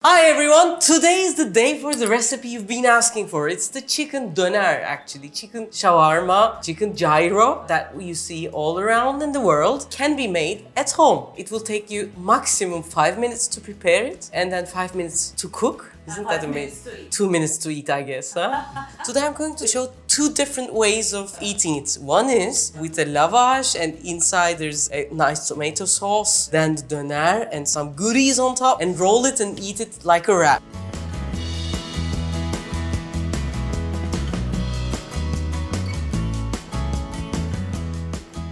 Hi everyone! Today is the day for the recipe you've been asking for. It's the chicken döner actually. Chicken shawarma, chicken gyro that you see all around in the world can be made at home. It will take you maximum 5 minutes to prepare it and then 5 minutes to cook. Isn't that amazing? 2 minutes to eat, I guess, huh? Today I'm going to show two different ways of eating it. One is with a lavash and inside there's a nice tomato sauce, then the döner and some goodies on top and roll it and eat it like a wrap.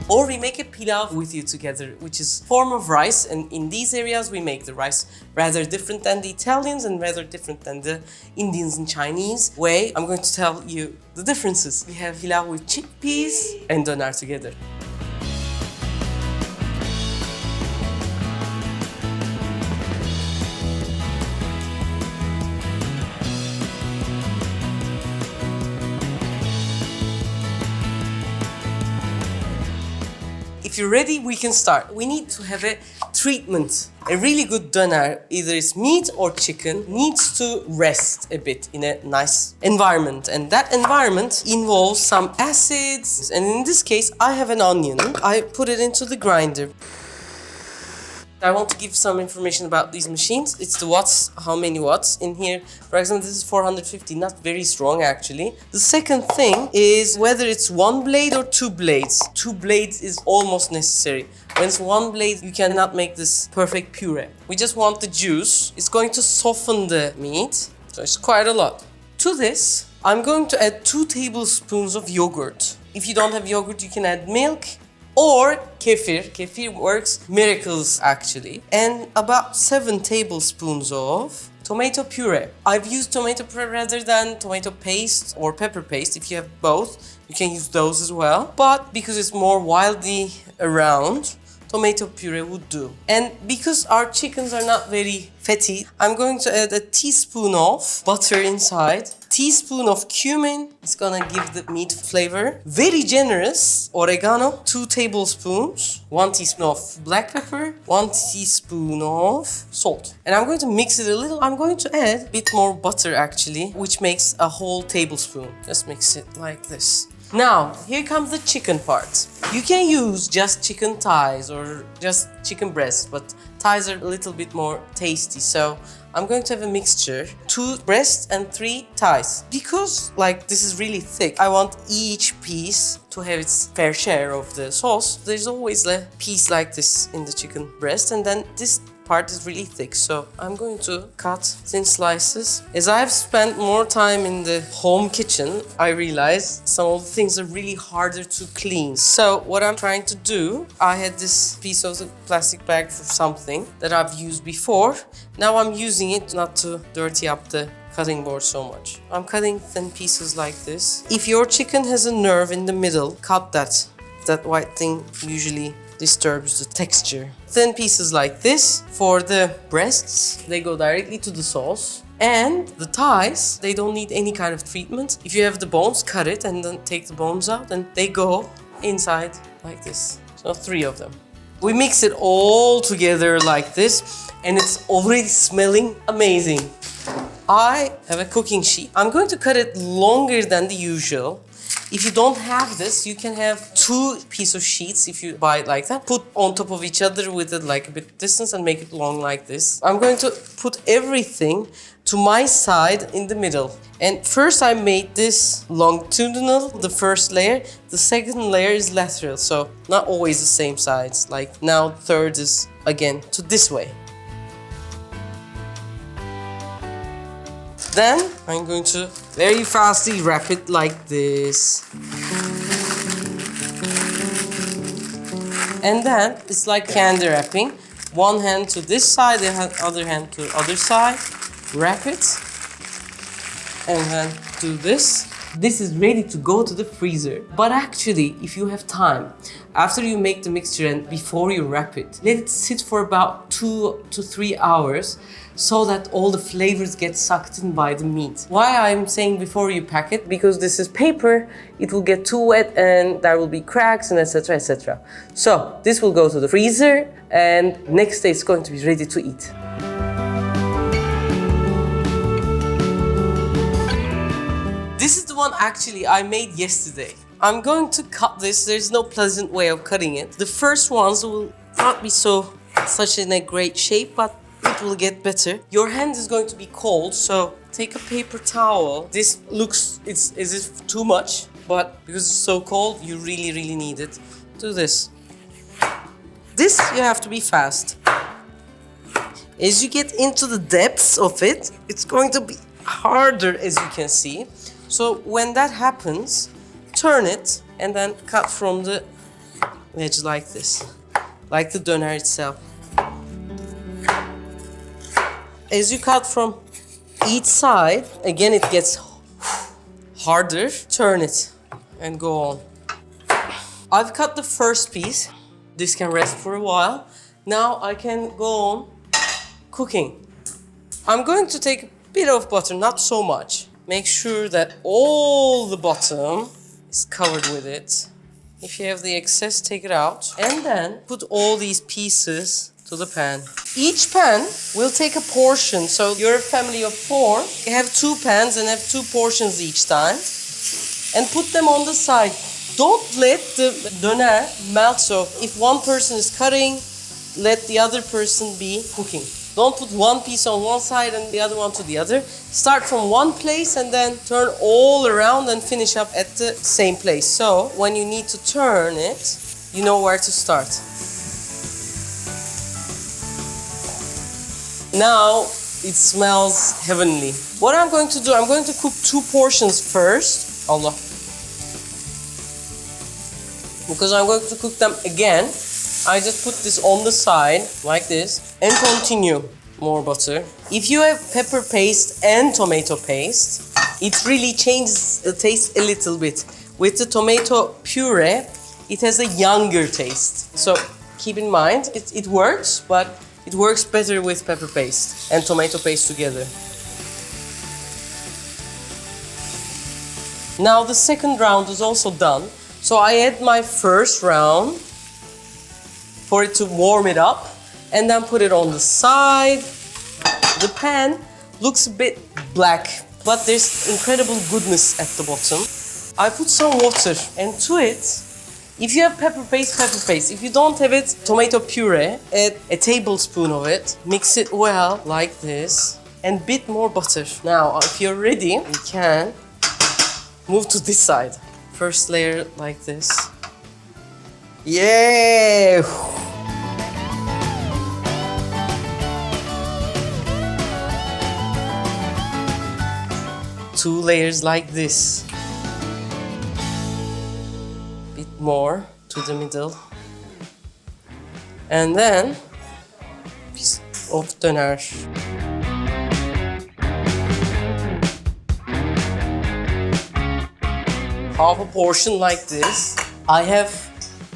Or we make a pilav with you together, which is form of rice, and in these areas we make the rice rather different than the Italians and rather different than the Indians and Chinese way. I'm going to tell you the differences. We have pilav with chickpeas and döner together. If you're ready, we can start. We need to have a treatment. A really good döner, either it's meat or chicken, needs to rest a bit in a nice environment. And that environment involves some acids. And in this case, I have an onion. I put it into the grinder. I want to give some information about these machines. It's the watts, how many watts. In here, for example, this is 450, not very strong actually. The second thing is whether it's one blade or two blades. Two blades is almost necessary. When it's one blade, you cannot make this perfect puree. We just want the juice. It's going to soften the meat, so it's quite a lot. To this, I'm going to add 2 tablespoons of yogurt. If you don't have yogurt, you can add milk. Or kefir. Kefir works miracles actually. And about 7 tablespoons of tomato puree. I've used tomato puree rather than tomato paste or pepper paste. If you have both, you can use those as well. But because it's more widely around, tomato puree would do. And because our chickens are not very fatty, I'm going to add a teaspoon of butter inside. Teaspoon of cumin, it's gonna give the meat flavor. Very generous oregano, 2 tablespoons, 1 teaspoon of black pepper, 1 teaspoon of salt. And I'm going to mix it a little. I'm going to add a bit more butter actually, which makes a whole tablespoon. Just mix it like this. Now, here comes the chicken part. You can use just chicken thighs or just chicken breasts, but thighs are a little bit more tasty. So I'm going to have a mixture, 2 breasts and 3 thighs. Because like this is really thick, I want each piece to have its fair share of the sauce. There's always a piece like this in the chicken breast, and then this part is really thick, so I'm going to cut thin slices. As I've spent more time in the home kitchen, I realize some of the things are really harder to clean. So what I'm trying to do, I had this piece of the plastic bag for something that I've used before. Now I'm using it not to dirty up the cutting board so much. I'm cutting thin pieces like this. If your chicken has a nerve in the middle, cut that. That white thing usually disturbs the texture. Thin pieces like this. For the breasts, they go directly to the sauce. And the thighs, they don't need any kind of treatment. If you have the bones, cut it and then take the bones out and they go inside like this. So 3 of them. We mix it all together like this and it's already smelling amazing. I have a cooking sheet. I'm going to cut it longer than the usual. If you don't have this, you can have 2 pieces of sheets if you buy it like that. Put on top of each other with it like a bit distance and make it long like this. I'm going to put everything to my side in the middle. And first I made this longitudinal, the first layer. The second layer is lateral, so not always the same sides. Like now third is again to this way. Then I'm going to very fastly wrap it like this. And then it's like candy wrapping. One hand to this side, the other hand to the other side. Wrap it. And then do this. This is ready to go to the freezer. But actually, if you have time, after you make the mixture and before you wrap it, let it sit for about 2 to 3 hours so that all the flavors get sucked in by the meat. Why I'm saying before you pack it? Because this is paper, it will get too wet and there will be cracks and etc, etc. So this will go to the freezer and next day it's going to be ready to eat. one actually I made yesterday. I'm going to cut this. There's no pleasant way of cutting it. The first ones will not be such in a great shape, but it will get better. Your hand is going to be cold, so take a paper towel. This looks it's as if too much, but because it's so cold, you really need it. Do this. This you have to be fast. As you get into the depths of it, it's going to be harder, as you can see. So when that happens, turn it and then cut from the edge like this, like the döner itself. As you cut from each side, again it gets harder. Turn it and go on. I've cut the first piece. This can rest for a while. Now I can go on cooking. I'm going to take a bit of butter, not so much. Make sure that all the bottom is covered with it. If you have the excess, take it out. And then put all these pieces to the pan. Each pan will take a portion. So you're a family of 4. You have 2 pans and have 2 portions each time. And put them on the side. Don't let the döner melt. So if one person is cutting, let the other person be cooking. Don't put one piece on one side and the other one to the other. Start from one place and then turn all around and finish up at the same place. So when you need to turn it, you know where to start. Now it smells heavenly. What I'm going to do, I'm going to cook 2 portions first. Allah. Because I'm going to cook them again, I just put this on the side, like this, and continue. More butter. If you have pepper paste and tomato paste, it really changes the taste a little bit. With the tomato puree, it has a younger taste. So keep in mind, it works, but it works better with pepper paste and tomato paste together. Now the second round is also done. So I add my first round for it to warm it up and then put it on the side. The pan looks a bit black, but there's incredible goodness at the bottom. I put some water and to it, if you have pepper paste, pepper paste. If you don't have it, tomato puree, add a tablespoon of it, mix it well like this, and a bit more butter. Now, if you're ready, you can move to this side. First layer like this. Yeah! 2 layers like this. Bit more to the middle. And then piece of döner. Half a portion like this. I have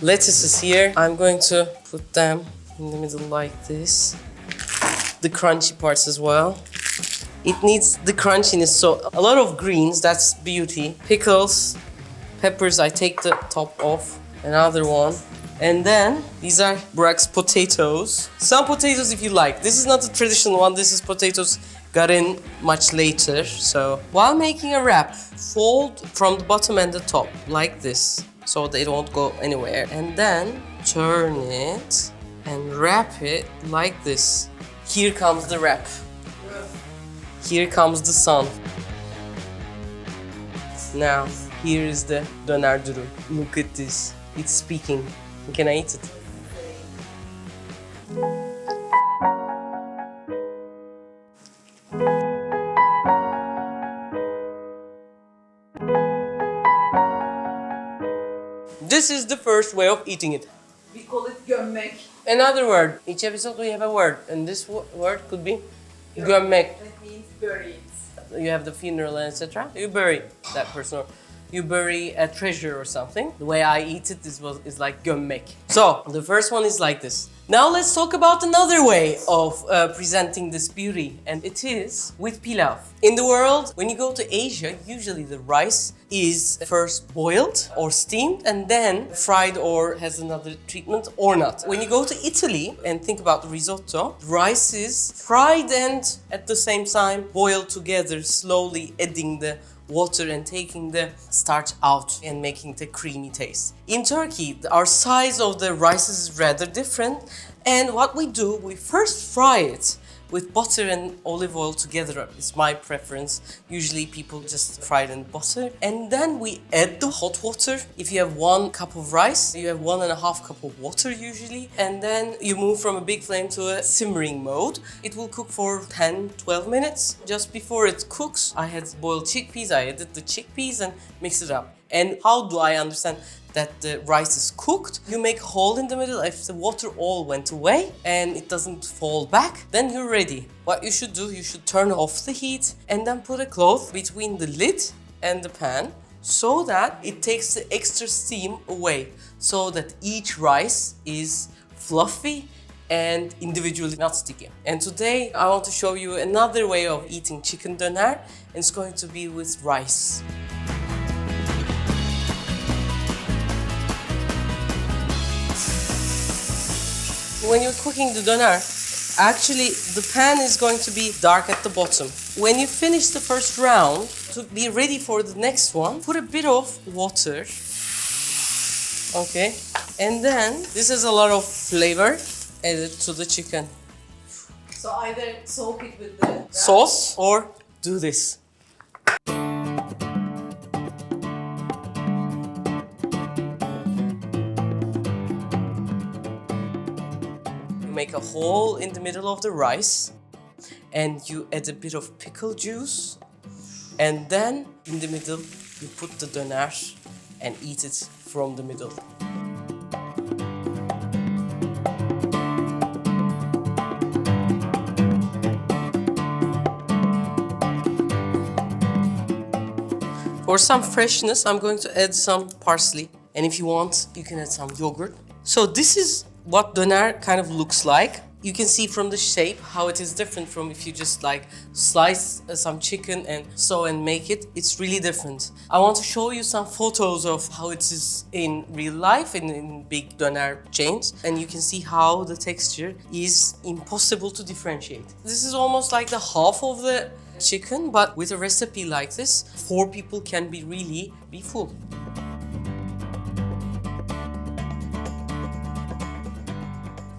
lettuces here. I'm going to put them in the middle like this. The crunchy parts as well. It needs the crunchiness, so a lot of greens, that's beauty. Pickles, peppers, I take the top off. Another one. And then, these are Burak's potatoes. Some potatoes if you like. This is not the traditional one, this is potatoes got in much later. So, while making a wrap, fold from the bottom and the top, like this. So they don't go anywhere. And then, turn it and wrap it like this. Here comes the wrap. Here comes the sun. Now, here is the döner dürüm. Look at this. It's speaking. Can I eat it? This is the first way of eating it. We call it gömmek. Another word. Each episode we have a word, and this word could be gömmek. That means buried. You have the funeral and etc. You bury that person, or you bury a treasure or something. The way I eat it is like gömmek. So the first one is like this. Now let's talk about another way of presenting this beauty, and it is with pilav. In the world, when you go to Asia, usually the rice is first boiled or steamed and then fried or has another treatment or not. When you go to Italy and think about the risotto, rice is fried and at the same time boiled together, slowly adding the water and taking the starch out and making the creamy taste. In Turkey, our size of the rice is rather different, and what we do, we first fry it with butter and olive oil together. It's my preference. Usually people just fry it in butter. And then we add the hot water. If you have 1 cup of rice, you have 1.5 cup of water usually. And then you move from a big flame to a simmering mode. It will cook for 10-12 minutes. Just before it cooks, I had boiled chickpeas. I added the chickpeas and mix it up. And how do I understand that the rice is cooked? You make a hole in the middle. If the water all went away and it doesn't fall back, then you're ready. What you should do, you should turn off the heat and then put a cloth between the lid and the pan so that it takes the extra steam away, so that each rice is fluffy and individually not sticky. And today I want to show you another way of eating chicken döner, and it's going to be with rice. When you're cooking the döner, actually the pan is going to be dark at the bottom. When you finish the first round, to be ready for the next one, put a bit of water. Okay, and then this is a lot of flavor added to the chicken. So either soak it with the Sauce or do this. Make a hole in the middle of the rice and you add a bit of pickle juice, and then in the middle you put the döner and eat it from the middle. For some freshness, I'm going to add some parsley, and if you want, you can add some yogurt. So this is what döner kind of looks like. You can see from the shape how it is different from if you just like slice some chicken and sew and make it. It's really different. I want to show you some photos of how it is in real life in big döner chains, and you can see how the texture is impossible to differentiate. This is almost like the half of the chicken, but with a recipe like this, 4 people can really be full.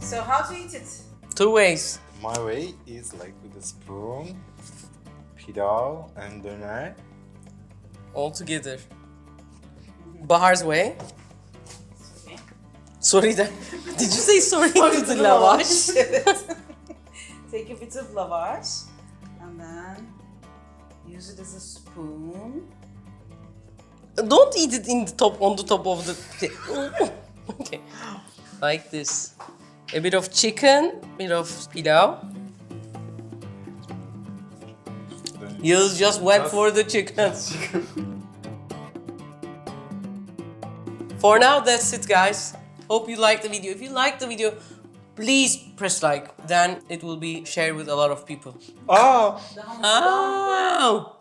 So how to eat it? 2 ways. My way is like with a spoon, pilav and döner. All together. Bahar's way. Okay. Sorry, did you say sorry to the lavash? Take a bit of lavash and then use it as a spoon. Don't eat it on the top of the... Okay, like this. A bit of chicken, a bit of pilav. You just went for the chicken. For now, that's it, guys. Hope you liked the video. If you liked the video, please press like. Then it will be shared with a lot of people. Oh! Oh!